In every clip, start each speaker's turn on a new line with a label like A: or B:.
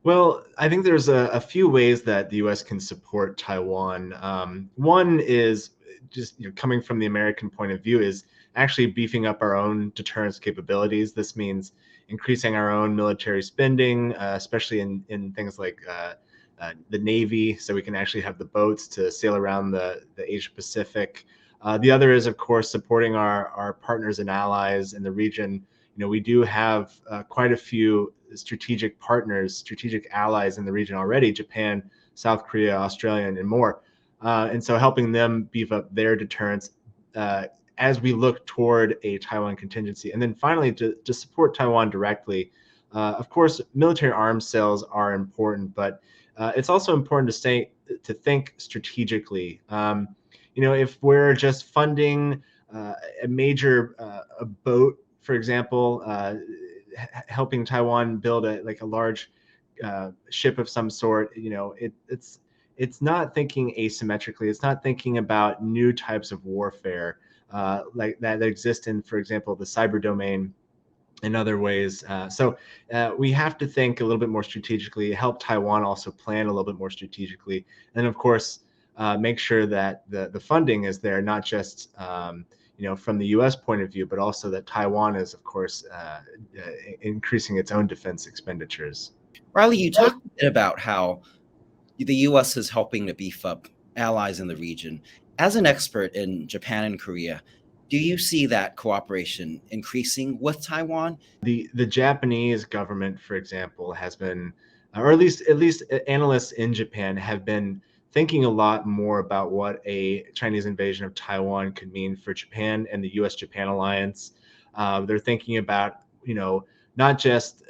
A: Well, I think there's a few ways that the U.S. can support Taiwan. One is just coming from the American point of view is actually beefing up our own deterrence capabilities. This means increasing our own military spending, especially in things like the Navy, so we can actually have the boats to sail around the Asia Pacific. The other is, of course, supporting our partners and allies in the region. We do have quite a few strategic partners, strategic allies in the region already: Japan, South Korea, Australia, and more. And so helping them beef up their deterrence as we look toward a Taiwan contingency. And then finally, to support Taiwan directly, of course, military arms sales are important, but it's also important to think strategically. If we're just funding a major a boat, for example, helping Taiwan build a large ship of some sort, it's not thinking asymmetrically. It's not thinking about new types of warfare like that exist in, for example, the cyber domain in other ways. So we have to think a little bit more strategically, help Taiwan also plan a little bit more strategically, and of course, make sure that the funding is there, not just from the U.S. point of view, but also that Taiwan is, of course, increasing its own defense expenditures.
B: Riley, you talked a bit about how the U.S. is helping to beef up allies in the region. As an expert in Japan and Korea, do you see that cooperation increasing with Taiwan?
A: The Japanese government, for example, has been, or at least analysts in Japan have been thinking a lot more about what a Chinese invasion of Taiwan could mean for Japan and the U.S.-Japan alliance. They're thinking about, not just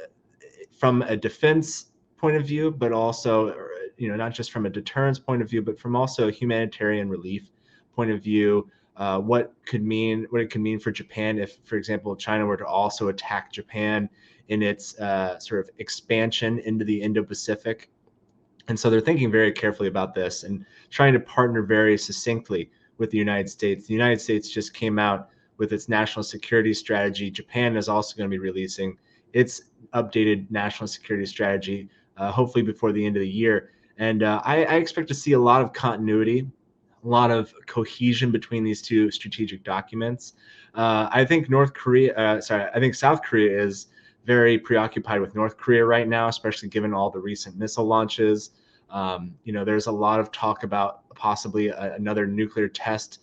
A: from a defense point of view, but also, not just from a deterrence point of view, but from also a humanitarian relief point of view. What it could mean for Japan if, for example, China were to also attack Japan in its sort of expansion into the Indo-Pacific. And so they're thinking very carefully about this and trying to partner very succinctly with the United States. The United States just came out with its national security strategy. Japan is also going to be releasing its updated national security strategy, hopefully before the end of the year. And I expect to see a lot of continuity, a lot of cohesion between these two strategic documents. I think I think South Korea is very preoccupied with North Korea right now, especially given all the recent missile launches. There's a lot of talk about possibly another nuclear test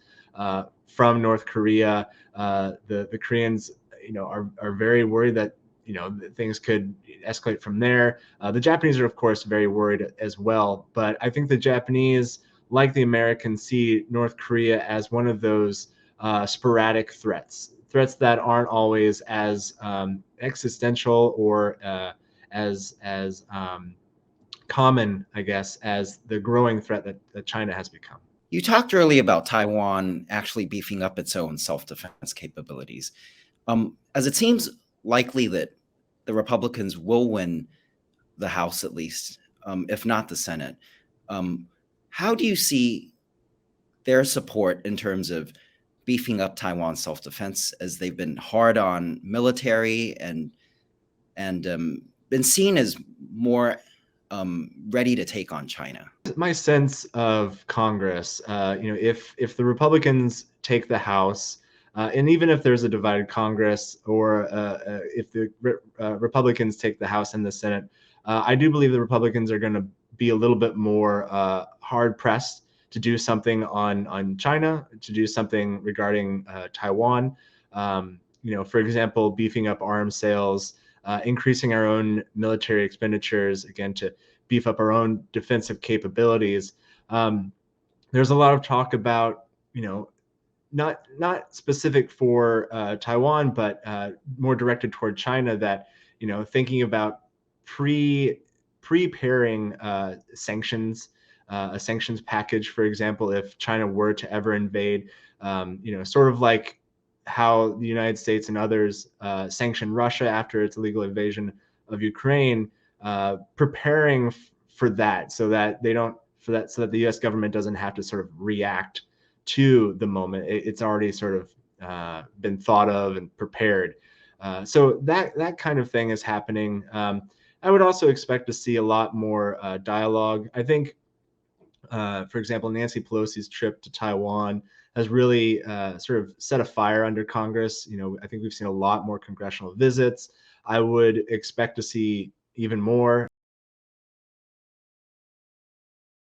A: from North Korea. The Koreans, are very worried that things could escalate from there. The Japanese are, of course, very worried as well. But I think the Japanese, like the Americans, see North Korea as one of those sporadic threats that aren't always as existential or as common, I guess, as the growing threat that China has become.
B: You talked earlier about Taiwan actually beefing up its own self-defense capabilities. As it seems likely that the Republicans will win the House, at least, if not the Senate, how do you see their support in terms of beefing up Taiwan's self-defense, as they've been hard on military and been seen as more ready to take on China?
A: My sense of Congress, if the Republicans take the House, and even if there's a divided Congress, or if the Republicans take the House and the Senate, I do believe the Republicans are going to be a little bit more hard pressed to do something on China, to do something regarding Taiwan. For example, beefing up arms sales, increasing our own military expenditures, again, to beef up our own defensive capabilities. There's a lot of talk about, not specific for Taiwan, but more directed toward China, that, thinking about preparing sanctions, a sanctions package, for example, if China were to ever invade, sort of like how the United States and others sanctioned Russia after its illegal invasion of Ukraine, preparing for that, so that the U.S. government doesn't have to sort of react to the moment. It's already sort of been thought of and prepared. So that kind of thing is happening. I would also expect to see a lot more dialogue. I think, for example, Nancy Pelosi's trip to Taiwan has really sort of set a fire under Congress. I think we've seen a lot more congressional visits. I would expect to see even more